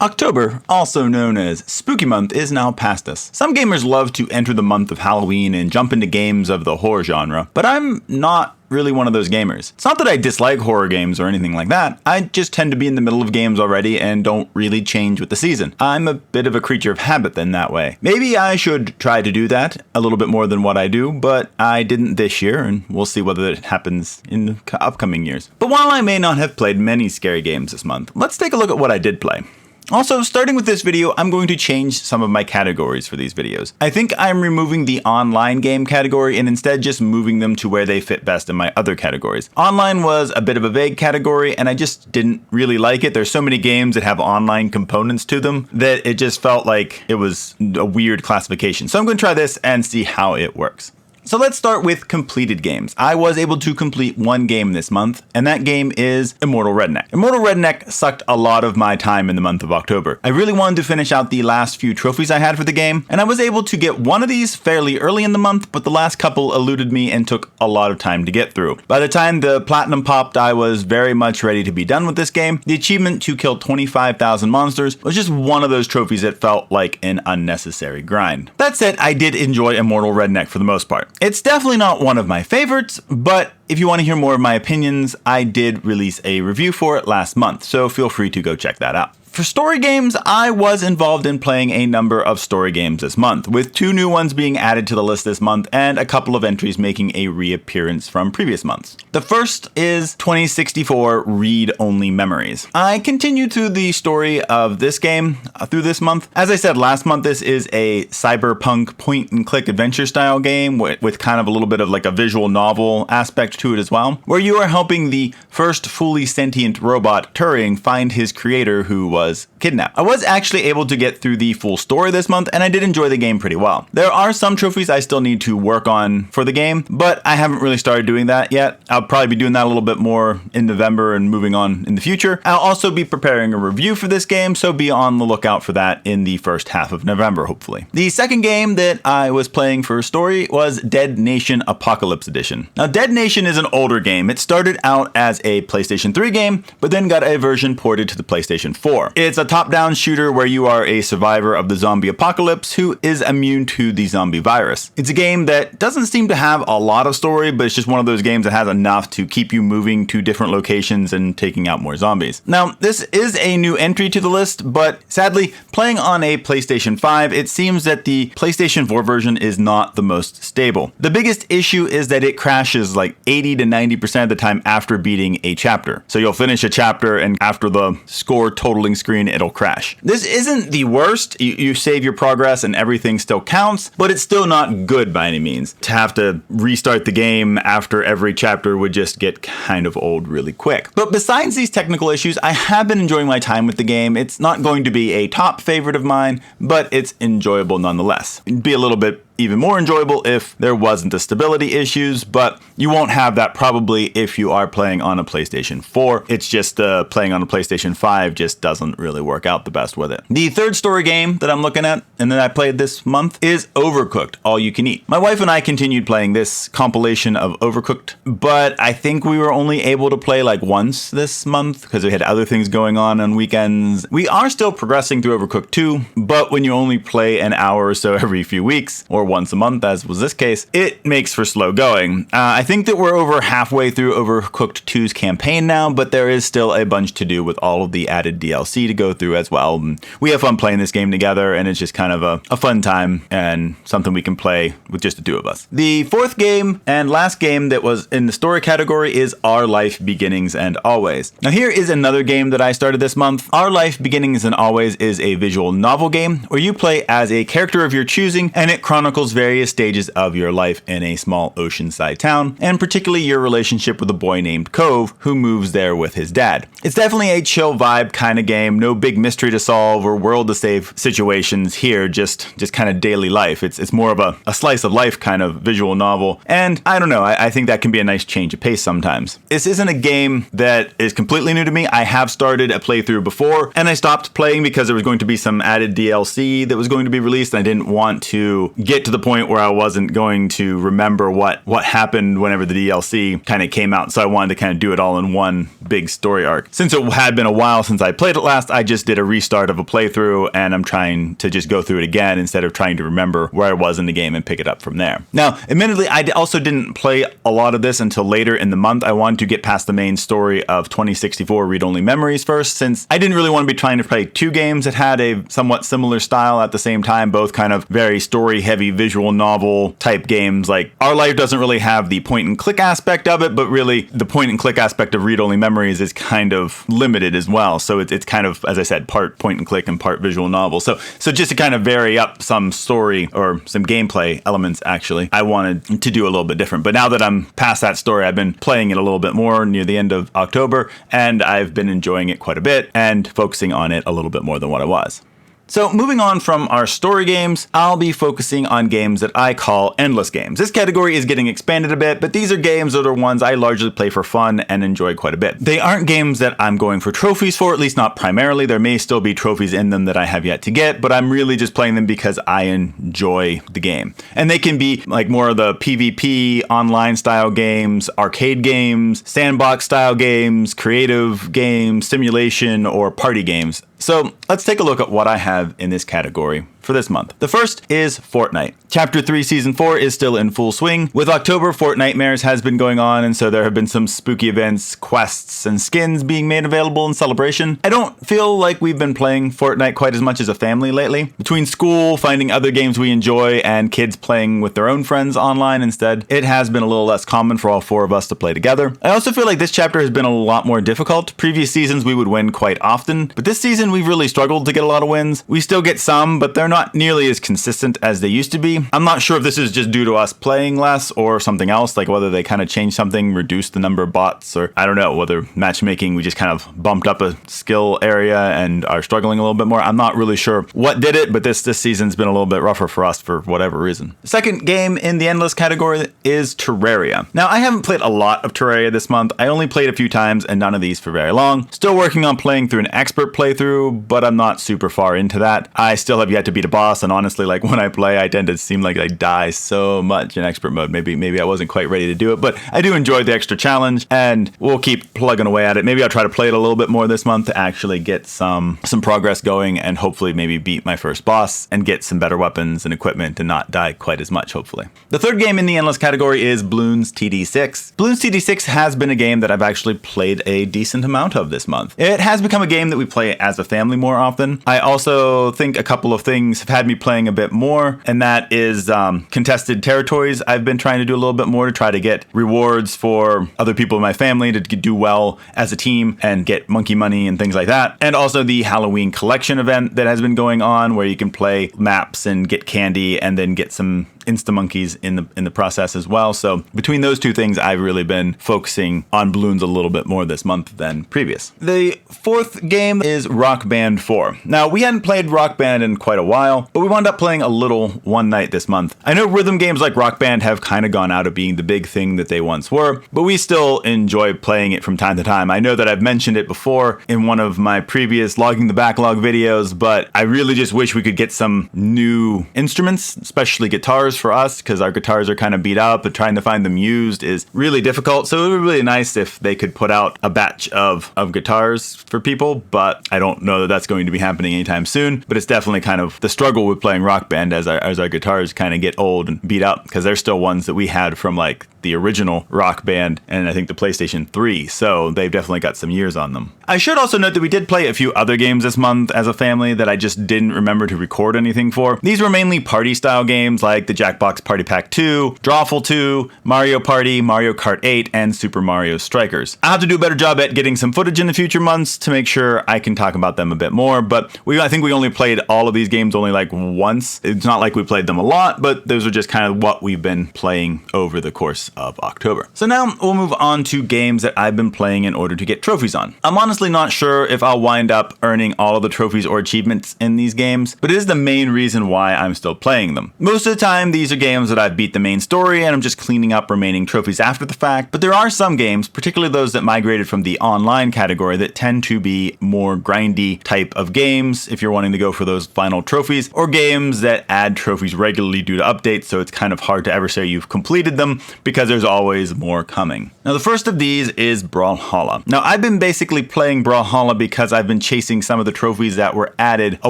October, also known as Spooky Month, is now past us. Some gamers love to enter the month of Halloween and jump into games of the horror genre, but I'm not really one of those gamers. It's not that I dislike horror games or anything like that, I just tend to be in the middle of games already and don't really change with the season. I'm a bit of a creature of habit then that way. Maybe I should try to do that a little bit more than what I do, but I didn't this year, and we'll see whether it happens in the upcoming years. But while I may not have played many scary games this month, let's take a look at what I did play. Also, starting with this video, I'm going to change some of my categories for these videos. I think I'm removing the online game category and instead just moving them to where they fit best in my other categories. Online was a bit of a vague category and I just didn't really like it. There's so many games that have online components to them that it just felt like it was a weird classification. So I'm going to try this and see how it works. So let's start with completed games. I was able to complete one game this month, and that game is Immortal Redneck. Immortal Redneck sucked a lot of my time in the month of October. I really wanted to finish out the last few trophies I had for the game, and I was able to get one of these fairly early in the month, but the last couple eluded me and took a lot of time to get through. By the time the platinum popped, I was very much ready to be done with this game. The achievement to kill 25,000 monsters was just one of those trophies that felt like an unnecessary grind. That said, I did enjoy Immortal Redneck for the most part. It's definitely not one of my favorites, but if you want to hear more of my opinions, I did release a review for it last month, so feel free to go check that out. For story games, I was involved in playing a number of story games this month, with 2 new ones being added to the list this month and a couple of entries making a reappearance from previous months. The first is 2064 Read-Only Memories. I continued through the story of this game through this month. As I said last month, this is a cyberpunk point-and-click adventure style game with kind of a little bit of like a visual novel aspect to it as well, where you are helping the first fully sentient robot, Turing, find his creator who was kidnapped. I was actually able to get through the full story this month, and I did enjoy the game pretty well. There are some trophies I still need to work on for the game, but I haven't really started doing that yet. I'll probably be doing that a little bit more in November and moving on in the future. I'll also be preparing a review for this game, so be on the lookout for that in the first half of November, hopefully. The second game that I was playing for story was Dead Nation Apocalypse Edition. Now, Dead Nation is an older game. It started out as a PlayStation 3 game, but then got a version ported to the PlayStation 4. It's a top-down shooter where you are a survivor of the zombie apocalypse who is immune to the zombie virus. It's a game that doesn't seem to have a lot of story, but it's just one of those games that has enough to keep you moving to different locations and taking out more zombies. Now, this is a new entry to the list, but sadly, playing on a PlayStation 5, it seems that the PlayStation 4 version is not the most stable. The biggest issue is that it crashes like 80 to 90% of the time after beating a chapter. So you'll finish a chapter and after the score totaling screen, it'll crash. This isn't the worst. You save your progress and everything still counts, but it's still not good by any means. To have to restart the game after every chapter would just get kind of old really quick. But besides these technical issues, I have been enjoying my time with the game. It's not going to be a top favorite of mine, but it's enjoyable nonetheless. It'd be a little bit even more enjoyable if there wasn't the stability issues, but you won't have that probably if you are playing on a PlayStation 4. It's just playing on a PlayStation 5 just doesn't really work out the best with it. The third story game that I'm looking at and that I played this month is Overcooked All You Can Eat. My wife and I continued playing this compilation of Overcooked, but I think we were only able to play like once this month because we had other things going on weekends. We are still progressing through Overcooked 2, but when you only play an hour or so every few weeks, or once a month, as was this case, it makes for slow going. I think that we're over halfway through Overcooked 2's campaign now, but there is still a bunch to do with all of the added DLC to go through as well. And we have fun playing this game together, and it's just kind of a fun time and something we can play with just the two of us. The fourth game and last game that was in the story category is Our Life Beginnings and Always. Now here is another game that I started this month. Our Life Beginnings and Always is a visual novel game where you play as a character of your choosing, and it chronicles various stages of your life in a small oceanside town, and particularly your relationship with a boy named Cove who moves there with his dad. It's definitely a chill vibe kind of game, no big mystery to solve or world to save situations here, just kind of daily life. It's more of a slice of life kind of visual novel, and I don't know, I think that can be a nice change of pace sometimes. This isn't a game that is completely new to me. I have started a playthrough before, and I stopped playing because there was going to be some added DLC that was going to be released, and I didn't want to get get to the point where I wasn't going to remember what happened whenever the DLC kind of came out, so I wanted to kind of do it all in one big story arc. Since it had been a while since I played it last, I just did a restart of a playthrough, and I'm trying to just go through it again instead of trying to remember where I was in the game and pick it up from there. Now, admittedly, I also didn't play a lot of this until later in the month. I wanted to get past the main story of 2064 Read-Only Memories first, since I didn't really want to be trying to play two games that had a somewhat similar style at the same time, both kind of very story-heavy visual novel type games. Like, Our Life doesn't really have the point-and-click aspect of it, but really the point-and-click aspect of Read-Only Memories is kind of limited as well. So it's kind of, as I said, part point-and-click and part visual novel. So just to kind of vary up some story or some gameplay elements, actually, I wanted to do a little bit different. But now that I'm past that story, I've been playing it a little bit more near the end of October, and I've been enjoying it quite a bit and focusing on it a little bit more than what I was. So moving on from our story games, I'll be focusing on games that I call endless games. This category is getting expanded a bit, but these are games that are ones I largely play for fun and enjoy quite a bit. They aren't games that I'm going for trophies for, at least not primarily. There may still be trophies in them that I have yet to get, but I'm really just playing them because I enjoy the game. And they can be like more of the PvP, online style games, arcade games, sandbox style games, creative games, simulation, or party games. So let's take a look at what I have in this category for this month. The first is Fortnite. Chapter 3 Season 4 is still in full swing. With October, Fortnitemares has been going on, and so there have been some spooky events, quests, and skins being made available in celebration. I don't feel like we've been playing Fortnite quite as much as a family lately. Between school, finding other games we enjoy, and kids playing with their own friends online instead, it has been a little less common for all four of us to play together. I also feel like this chapter has been a lot more difficult. Previous seasons we would win quite often, but this season we've really struggled to get a lot of wins. We still get some, but they're not nearly as consistent as they used to be. I'm not sure if this is just due to us playing less or something else, like whether they kind of changed something, reduced the number of bots, or I don't know, whether matchmaking, we just kind of bumped up a skill area and are struggling a little bit more. I'm not really sure what did it, but this season's been a little bit rougher for us for whatever reason. The second game in the endless category is Terraria. Now, I haven't played a lot of Terraria this month. I only played a few times and none of these for very long. Still working on playing through an expert playthrough, but I'm not super far into that. I still have yet to beat a boss, and honestly, like when I play, I tend to seem like I die so much in expert mode. Maybe I wasn't quite ready to do it, but I do enjoy the extra challenge, and we'll keep plugging away at it. Maybe I'll try to play it a little bit more this month to actually get some progress going, and hopefully maybe beat my first boss and get some better weapons and equipment and not die quite as much, hopefully. The third game in the endless category is Bloons TD6. Bloons TD6 has been a game that I've actually played a decent amount of this month. It has become a game that we play as a family more often. I also think a couple of things have had me playing a bit more, and that is contested territories. I've been trying to do a little bit more to try to get rewards for other people in my family to do well as a team and get monkey money and things like that. And also the Halloween collection event that has been going on, where you can play maps and get candy and then get some insta-monkeys in the process as well. So between those two things, I've really been focusing on Bloons a little bit more this month than previous. The fourth game is Rock Band 4. Now, we hadn't played Rock Band in quite a while, but we wound up playing a little one night this month. I know rhythm games like Rock Band have kind of gone out of being the big thing that they once were, but we still enjoy playing it from time to time. I know that I've mentioned it before in one of my previous Logging the Backlog videos, but I really just wish we could get some new instruments, especially guitars for us, because our guitars are kind of beat up, and trying to find them used is really difficult. So it would be really nice if they could put out a batch of guitars for people, but I don't know that that's going to be happening anytime soon. But it's definitely kind of the struggle with playing Rock Band as our guitars kind of get old and beat up, because they're still ones that we had from like the original Rock Band and I think the PlayStation 3, so they've definitely got some years on them. I should also note that we did play a few other games this month as a family that I just didn't remember to record anything for. These were mainly party style games like the Jackbox Party Pack 2, Drawful 2, Mario Party, Mario Kart 8, and Super Mario Strikers. I'll have to do a better job at getting some footage in the future months to make sure I can talk about them a bit more, but I think we only played all of these games only like once. It's not like we played them a lot, but those are just kind of what we've been playing over the course of October. So now we'll move on to games that I've been playing in order to get trophies on. I'm honestly not sure if I'll wind up earning all of the trophies or achievements in these games, but it is the main reason why I'm still playing them. Most of the time, and these are games that I've beat the main story and I'm just cleaning up remaining trophies after the fact. But there are some games, particularly those that migrated from the online category, that tend to be more grindy type of games if you're wanting to go for those final trophies, or games that add trophies regularly due to updates, so it's kind of hard to ever say you've completed them because there's always more coming. Now the first of these is Brawlhalla. Now I've been basically playing Brawlhalla because I've been chasing some of the trophies that were added a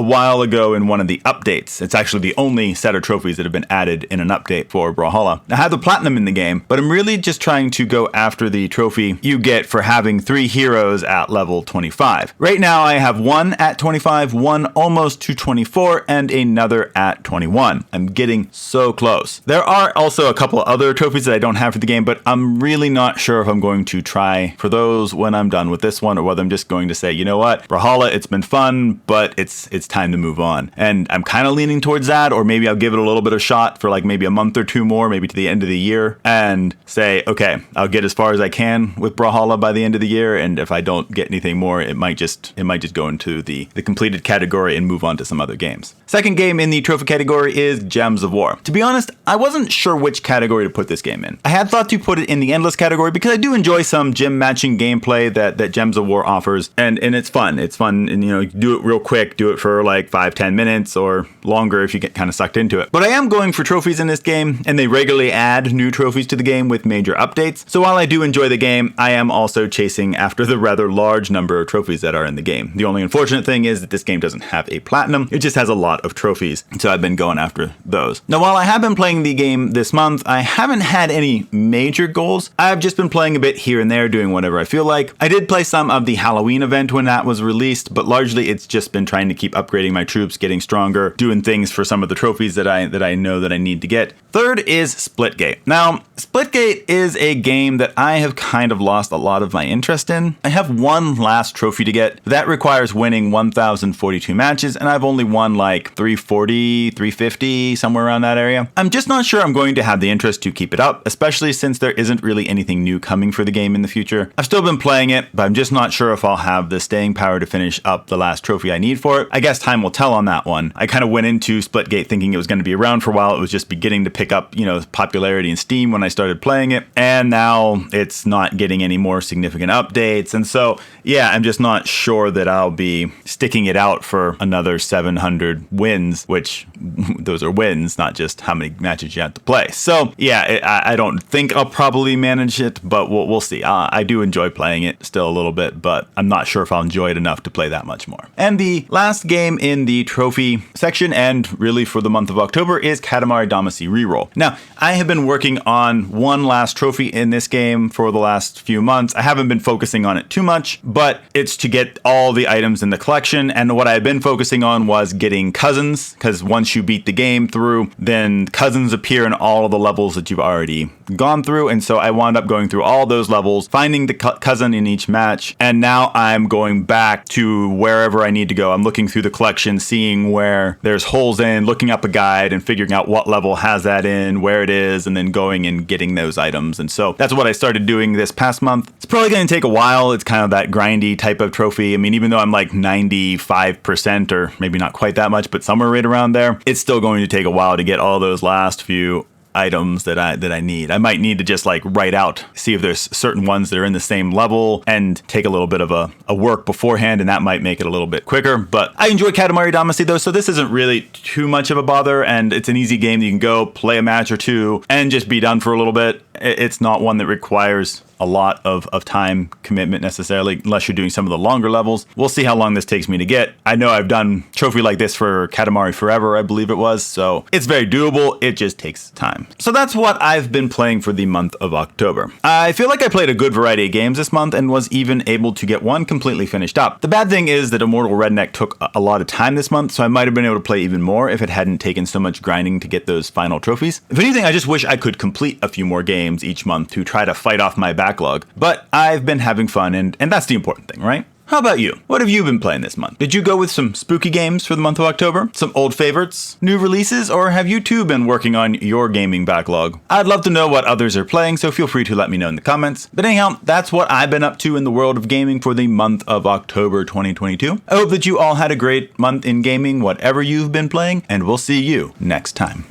while ago in one of the updates. It's actually the only set of trophies that have been added in an update for Brawlhalla. I have the platinum in the game, but I'm really just trying to go after the trophy you get for having 3 heroes at level 25. Right now I have one at 25, one almost to 24, and another at 21. I'm getting so close. There are also a couple of other trophies that I don't have for the game, but I'm really not sure if I'm going to try for those when I'm done with this one, or whether I'm just going to say, you know what, Brawlhalla, it's been fun, but it's time to move on. And I'm kind of leaning towards that, or maybe I'll give it a little bit of shot for like maybe a month or two more, maybe to the end of the year, and say, okay, I'll get as far as I can with Brawlhalla by the end of the year, and if I don't get anything more, it might just go into the completed category and move on to some other games. Second game in the trophy category is Gems of War. To be honest, I wasn't sure which category to put this game in. I had thought to put it in the endless category because I do enjoy some gem matching gameplay that Gems of War offers, and it's fun. It's fun, and you do it real quick, do it for like 5-10 minutes or longer if you get kind of sucked into it. But I am going for trophies in this game, and they regularly add new trophies to the game with major updates. So while I do enjoy the game, I am also chasing after the rather large number of trophies that are in the game. The only unfortunate thing is that this game doesn't have a platinum. It just has a lot of trophies. So I've been going after those. Now, while I have been playing the game this month, I haven't had any major goals. I've just been playing a bit here and there, doing whatever I feel like. I did play some of the Halloween event when that was released, but largely it's just been trying to keep upgrading my troops, getting stronger, doing things for some of the trophies that I know that I need to get. Third is Splitgate. Now, Splitgate is a game that I have kind of lost a lot of my interest in. I have one last trophy to get. That requires winning 1,042 matches, and I've only won like 340, 350, somewhere around that area. I'm just not sure I'm going to have the interest to keep it up, especially since there isn't really anything new coming for the game in the future. I've still been playing it, but I'm just not sure if I'll have the staying power to finish up the last trophy I need for it. I guess time will tell on that one. I kind of went into Splitgate thinking it was going to be around for a while. It was just beginning to pick up, popularity in Steam when I started playing it, and now it's not getting any more significant updates. And so, yeah, I'm just not sure that I'll be sticking it out for another 700 wins, which those are wins, not just how many matches you have to play. So, yeah, I don't think I'll probably manage it, but we'll see. I do enjoy playing it still a little bit, but I'm not sure if I'll enjoy it enough to play that much more. And the last game in the trophy section, and really for the month of October, is Katamari Damacy Reroll. Now, I have been working on one last trophy in this game for the last few months. I haven't been focusing on it too much, but it's to get all the items in the collection, and what I had been focusing on was getting cousins, because once you beat the game through, then cousins appear in all of the levels that you've already gone through, and so I wound up going through all those levels, finding the cousin in each match, and now I'm going back to wherever I need to go. I'm looking through the collection, seeing where there's holes in, looking up a guide and figuring out what level has that in, where it is, and then going and getting those items. And so that's what I started doing this past month. It's probably going to take a while. It's kind of that grindy type of trophy. I mean, even though I'm like 95%, or maybe not quite that much, but somewhere right around there, it's still going to take a while to get all those last few items that I need. I might need to just like write out, see if there's certain ones that are in the same level, and take a little bit of a work beforehand, and that might make it a little bit quicker. But I enjoy Katamari Damacy though, so this isn't really too much of a bother, and it's an easy game. You can go play a match or two and just be done for a little bit. It's not one that requires a lot of time commitment necessarily, unless you're doing some of the longer levels. We'll see how long this takes me to get. I know I've done trophy like this for Katamari Forever, I believe it was, so it's very doable. It just takes time. So that's what I've been playing for the month of October. I feel like I played a good variety of games this month and was even able to get one completely finished up. The bad thing is that Immortal Redneck took a lot of time this month, so I might have been able to play even more if it hadn't taken so much grinding to get those final trophies. If anything, I just wish I could complete a few more games each month to try to fight off my backlog. But I've been having fun, and that's the important thing, right? How about you? What have you been playing this month? Did you go with some spooky games for the month of October? Some old favorites? New releases? Or have you too been working on your gaming backlog? I'd love to know what others are playing, so feel free to let me know in the comments. But anyhow, that's what I've been up to in the world of gaming for the month of October 2022. I hope that you all had a great month in gaming, whatever you've been playing, and we'll see you next time.